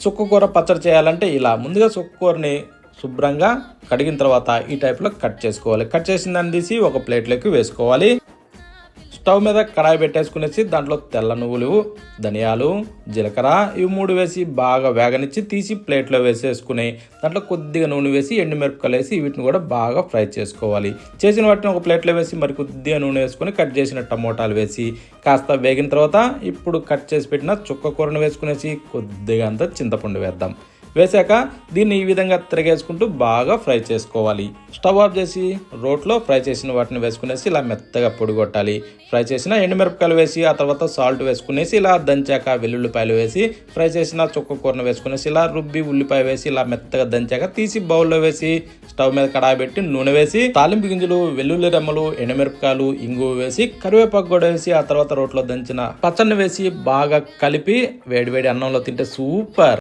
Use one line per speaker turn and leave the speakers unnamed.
చుక్కకూర పచ్చడి చేయాలంటే ఇలా ముందుగా చుక్కకూరని శుభ్రంగా కడిగిన తర్వాత ఈ టైప్లో కట్ చేసుకోవాలి. కట్ చేసిన దాన్ని తీసి ఒక ప్లేట్లోకి వేసుకోవాలి. స్టవ్ మీద కడాయి పెట్టేసుకునేసి దాంట్లో తెల్ల నువ్వులు, ధనియాలు, జీలకర్ర ఇవి 3 వేసి బాగా వేగనిచ్చి తీసి ప్లేట్లో వేసేసుకుని దాంట్లో కొద్దిగా నూనె వేసి ఎండుమిరపకాయలు వేసి వీటిని కూడా బాగా ఫ్రై చేసుకోవాలి. చేసిన వాటిని ఒక ప్లేట్లో వేసి మరి కొద్దిగా నూనె వేసుకొని కట్ చేసిన టమోటాలు వేసి కాస్త వేగిన తర్వాత ఇప్పుడు కట్ చేసి పెట్టిన చుక్క కూరను వేసుకునేసి కొద్దిగా అంత చింతపండు వేద్దాం. వేసాక దీన్ని ఈ విధంగా తిరగేసుకుంటూ బాగా ఫ్రై చేసుకోవాలి. స్టవ్ ఆఫ్ చేసి రోట్లో ఫ్రై చేసిన వాటిని వేసుకునేసి ఇలా మెత్తగా పొడిగొట్టాలి. ఫ్రై చేసిన ఎండుమిరపకాయలు వేసి ఆ తర్వాత సాల్ట్ వేసుకునేసి ఇలా దంచాక వెల్లుల్లిపాయలు వేసి ఫ్రై చేసిన చుక్క కూరను వేసుకునేసి ఇలా రుబ్బి ఉల్లిపాయ వేసి ఇలా మెత్తగా దంచాక తీసి బౌల్లో వేసి స్టవ్ మీద కడాయి పెట్టి నూనె వేసి తాలింపు గింజలు, వెల్లుల్లి రెమ్మలు, ఎండుమిరపకాయలు, ఇంగువ వేసి కరివేపాకు కూడా వేసి ఆ తర్వాత రోట్లో దంచిన పచ్చడిని వేసి బాగా కలిపి వేడివేడి అన్నంలో తింటే సూపర్.